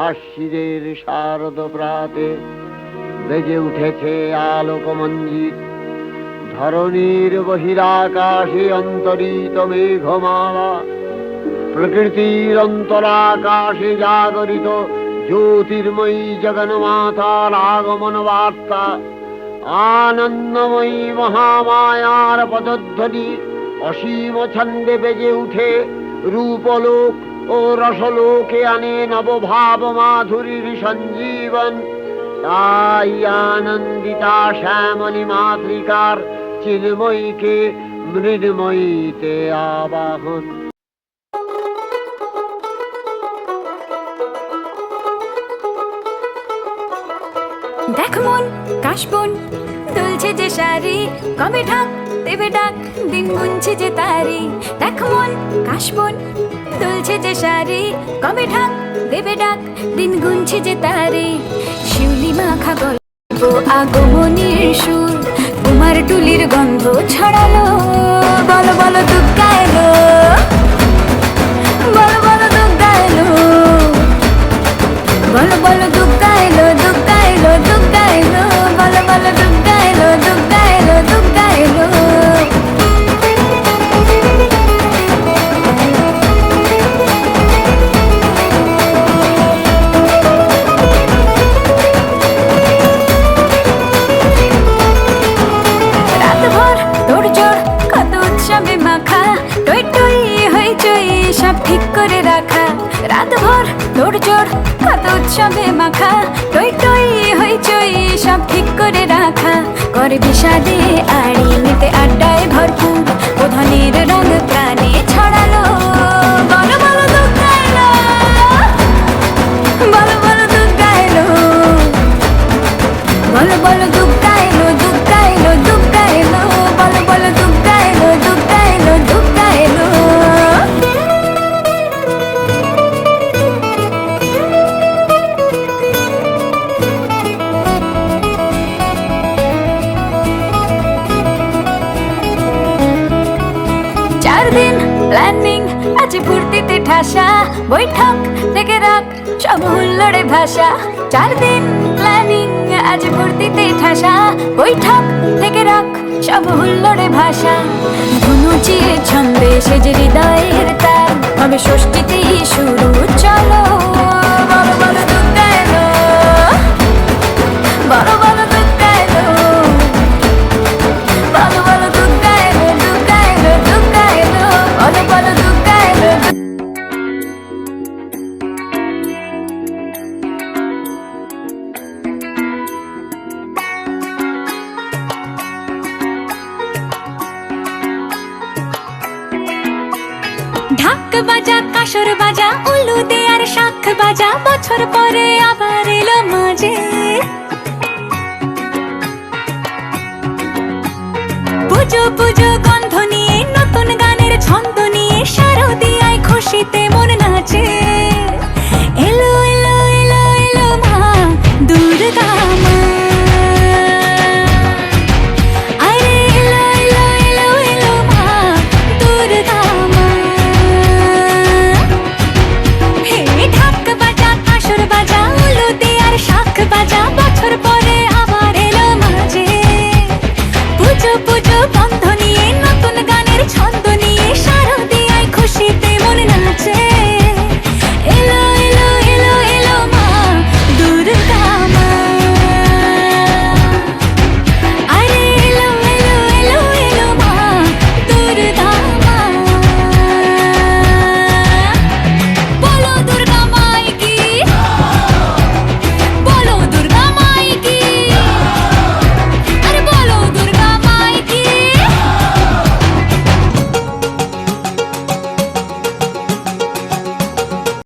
আশ্বিনের শারদ প্রাতে বেজে উঠেছে আলোকমঞ্জিত। ধরণীর বহিরাকাশে অন্তরিত মেঘমালা, প্রকৃতির অন্তরাকাশে জাগরিত জ্যোতির্ময়ী জগন্মাতার আগমন বার্তা। আনন্দময়ী মহামায়ার পদধ্বনি অসীম ছন্দে বেজে উঠে রূপলোক ও রসলোকে আনে নবভাব মাধুরীর সঞ্জীবন। তাই আনন্দিতা শ্যামলী মাতৃকার চিন্ময়ীকে মৃন্ময়ীতে আবাহন। দেখ মন কাশবন দুলছে যে শাড়ি, কবে ঢাক দেবে ডাক দিন গুনছে যে তারি। দেখ মন কাশবন দুলছে যে শাড়ি, কবে ঢাক দেবে ডাক দিন গুনছে যে তারি। শিউলি মাখা গল্প আগমনীর সুর, তোমার টুলির গন্ধ ছড়ালো। বলো বলো দুর্গা এলো, বলো বলো দুর্গা এলো, বলো বলো দুর্গা এলো, দুর্গা এলো, দুর্গা এলো, বলো বলো দুর্গা এলো, দুর্গা এলো, দুর্গা এলো। রাতভর তোড়জোড় কত উৎসবে মাখা, টই টই হইচই সব ঠিক করে রাখা। রাতভর তোড়জোড় কত উৎসবে মাখা, টই টই হইচই সব ঠিক করে রাখা। করে বিষাদে আড়ি মেতে আড্ডায় ভরপুর, প্রধানের রঙ প্রাণে ছড়ালো। বলো বলো দুর্গা এলো, বলো বলো দুর্গা এলো, বলো বলো দুর্গা এলো, দুর্গা এলো, দুর্গা এলো, বলো বলো দুর্গা এলো, দুর্গা এলো, দুর্গা এলো। দিন প্ল্যানিং আছে ফুর্তিতে ঠাসা, বৈঠক থেকে রাখ সব হুল্লোড়ে ভাষা। 4 দিন প্ল্যানিং আজ ফুর্তিতে ঠাসা, বৈঠক থেকে রাখ সব হুল্লোড়ে ভাষা। ধনুচিয়ে ছন্দে সেজে হৃদয়ের তার, হবে ষষ্ঠীতেই শুরু চলো। বলো বলো দুর্গা এলো, বলো বলো দুর্গা এলো, বলো বলো দুর্গা এলো, দুর্গা এলো, দুর্গা এলো, বলো বলো দুর্গা এলো। ঢাক বাজা কাসর বাজা উলু দে আর শাখ বাজা, বছর পরে আবার এলো মাঝে। পুজো পুজো গন্ধ নিয়ে নতুন গানের ছন্দ নিয়ে, শারদিয়ায় খুশিতে মন নাচে।